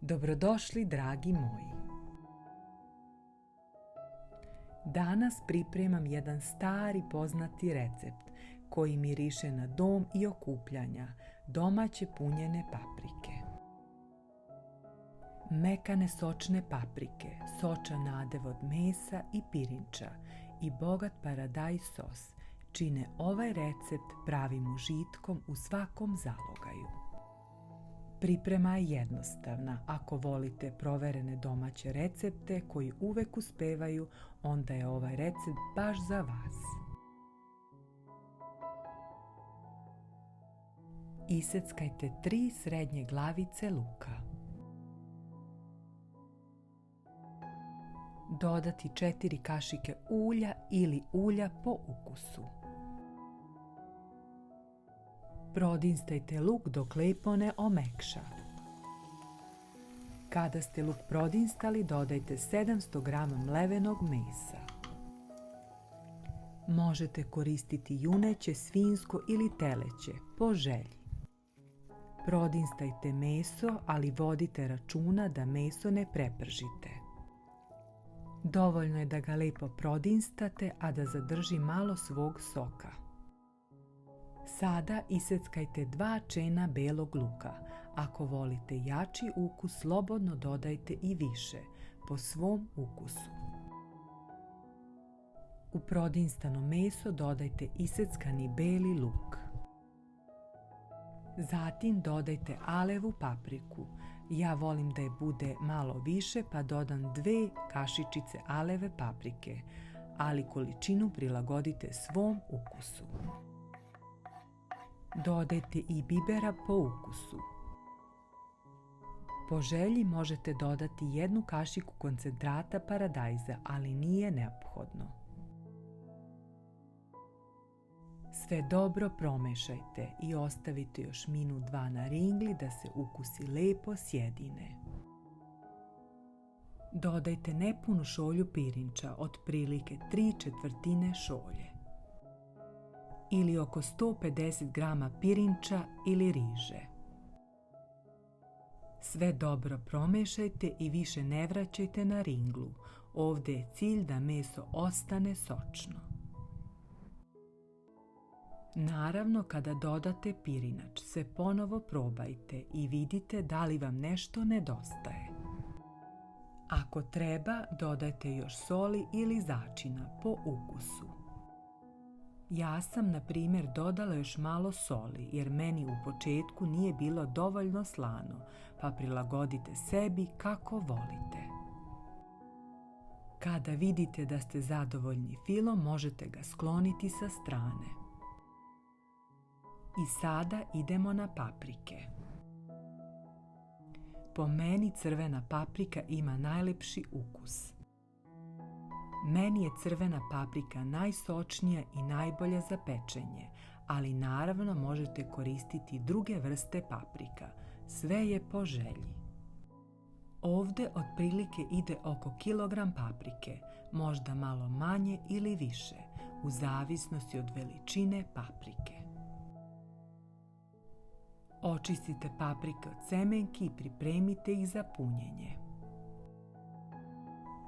Dobrodošli, dragi moji. Danas pripremam jedan stari poznati recept koji miriše na dom i okupljanja, domaće punjene paprike. Mekane sočne paprike, sočan nadev od mesa i pirinča i bogat paradajz sos čine ovaj recept pravim užitkom u svakom zalogaju. Priprema je jednostavna. Ako volite proverene domaće recepte koji uvek uspevaju, onda je ovaj recept baš za vas. Iseckajte 3 srednje glavice luka. Dodati 4 kašike ulja ili ulja po ukusu. Prodinstajte luk dok lepo ne omekša. Kada ste luk prodinstali, dodajte 700 g mlevenog mesa. Možete koristiti juneće, svinjsko ili teleće, po želji. Prodinstajte meso, ali vodite računa da meso ne prepržite. Dovoljno je da ga lepo prodinstate, a da zadrži malo svog soka. Sada iseckajte 2 čena belog luka. Ako volite jači ukus, slobodno dodajte i više, po svom ukusu. U prodinstano meso dodajte iseckani beli luk. Zatim dodajte alevu papriku. Ja volim da je bude malo više, pa dodam 2 kašičice aleve paprike, ali količinu prilagodite svom ukusu. Dodajte i bibera po ukusu. Po želji možete dodati 1 kašiku koncentrata paradajza, ali nije neophodno. Sve dobro promešajte i ostavite još minut 2 na ringli da se ukusi lepo sjedine. Dodajte nepunu šolju pirinča, otprilike 3/4 šolje. Ili oko 150 g pirinča ili riže. Sve dobro promešajte i više ne vraćajte na ringlu. Ovdje je cilj da meso ostane sočno. Naravno, kada dodate pirinač, sve ponovo probajte i vidite da li vam nešto nedostaje. Ako treba, dodajte još soli ili začina po ukusu. Ja sam, na primjer, dodala još malo soli jer meni u početku nije bilo dovoljno slano, pa prilagodite sebi kako volite. Kada vidite da ste zadovoljni filom, možete ga skloniti sa strane. I sada idemo na paprike. Po meni crvena paprika ima najlepši ukus. Meni je crvena paprika najsočnija i najbolja za pečenje, ali naravno možete koristiti druge vrste paprika. Sve je po želji. Ovdje otprilike ide oko kilogram paprike, možda malo manje ili više, u zavisnosti od veličine paprike. Očistite paprike od semenki i pripremite ih za punjenje.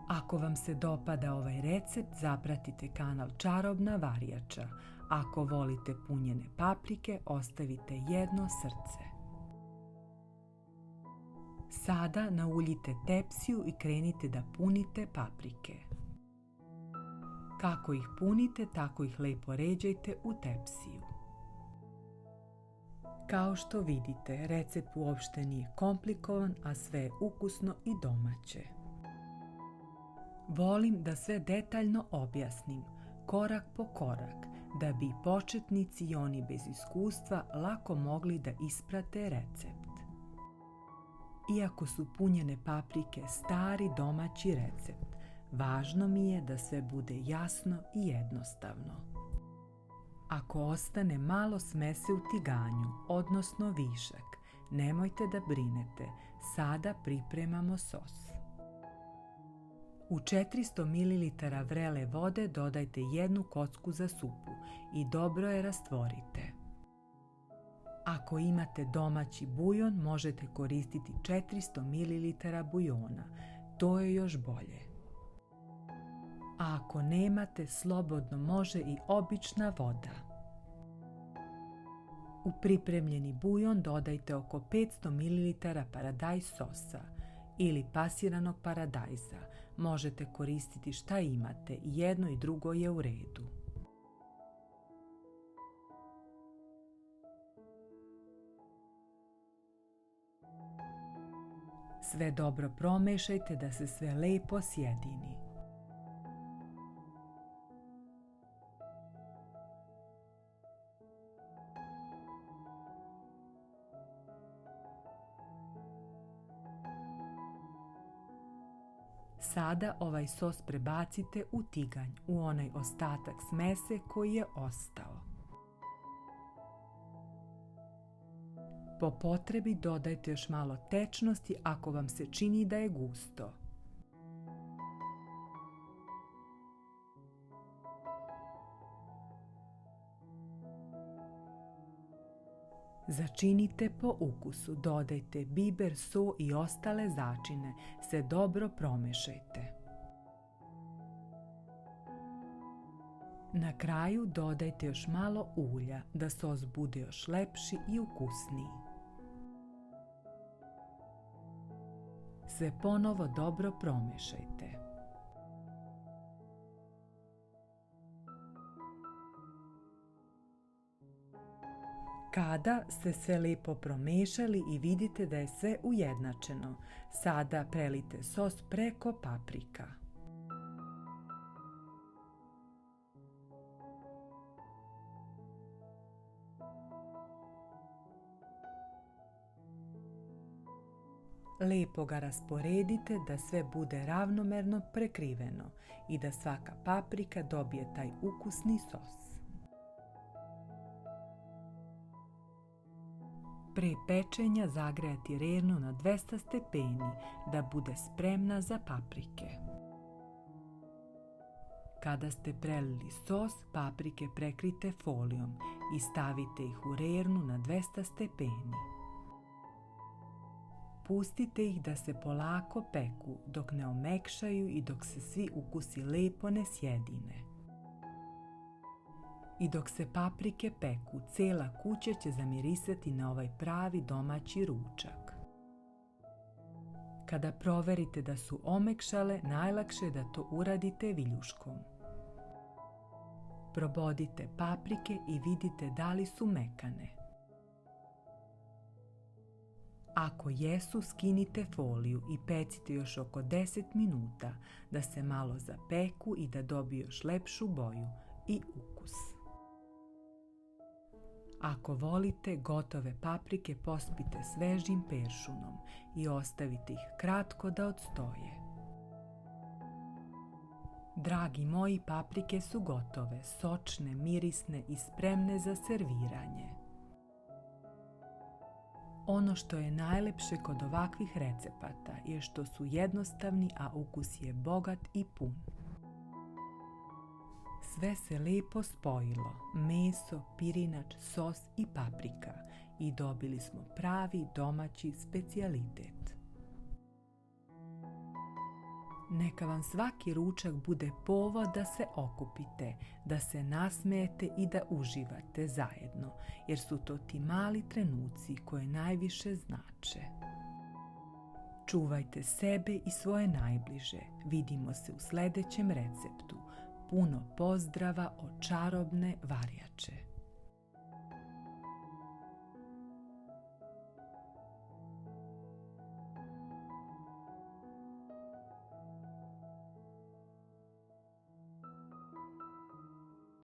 Ako vam se dopada ovaj recept, zapratite kanal Čarobna varjača. Ako volite punjene paprike, ostavite 1 srce. Sada nauljite tepsiju i krenite da punite paprike. Kako ih punite, tako ih lepo ređajte u tepsiju. Kao što vidite, recept uopšte nije komplikovan, a sve je ukusno i domaće. Volim da sve detaljno objasnim, korak po korak, da bi početnici i oni bez iskustva lako mogli da isprate recept. Iako su punjene paprike stari domaći recept, važno mi je da sve bude jasno i jednostavno. Ako ostane malo smese u tiganju, odnosno višak, nemojte da brinete, sada pripremamo sos. U 400 ml vrele vode dodajte 1 kocku za supu i dobro je rastvorite. Ako imate domaći bujon, možete koristiti 400 ml bujona. To je još bolje. A ako nemate, slobodno može i obična voda. U pripremljeni bujon dodajte oko 500 ml paradajz sosa ili pasiranog paradajza. Možete koristiti šta imate, jedno i drugo je u redu. Sve dobro promešajte da se sve lepo sjedini. Sada ovaj sos prebacite u tiganj, u onaj ostatak smese koji je ostao. Po potrebi dodajte još malo tečnosti ako vam se čini da je gusto. Začinite po ukusu, dodajte biber, so i ostale začine, sve dobro promešajte. Na kraju dodajte još malo ulja da sos bude još lepši i ukusniji. Sve ponovo dobro promešajte. Kada ste sve lepo promešali i vidite da je sve ujednačeno, sada prelite sos preko paprika. Lepo ga rasporedite da sve bude ravnomerno prekriveno i da svaka paprika dobije taj ukusni sos. Pre pečenja zagrejati rernu na 200 stepeni da bude spremna za paprike. Kada ste prelili sos, paprike prekrite folijom i stavite ih u rernu na 200 stepeni. Pustite ih da se polako peku dok ne omekšaju i dok se svi ukusi lepo ne sjedine. I dok se paprike peku, cela kuća će zamirisati na ovaj pravi domaći ručak. Kada proverite da su omekšale, najlakše je da to uradite viljuškom. Probodite paprike i vidite da li su mekane. Ako jesu, skinite foliju i pecite još oko 10 minuta da se malo zapeku i da dobiju još lepšu boju i ukus. Ako volite, gotove paprike pospite svežim peršunom i ostavite ih kratko da odstoje. Dragi moji, paprike su gotove, sočne, mirisne i spremne za serviranje. Ono što je najlepše kod ovakvih recepata je što su jednostavni, a ukus je bogat i pun. Sve se lepo spojilo, meso, pirinač, sos i paprika i dobili smo pravi domaći specijalitet. Neka vam svaki ručak bude povod da se okupite, da se nasmejete i da uživate zajedno, jer su to ti mali trenuci koje najviše znače. Čuvajte sebe i svoje najbliže. Vidimo se u sljedećem receptu. Puno pozdrava od čarobne varjače.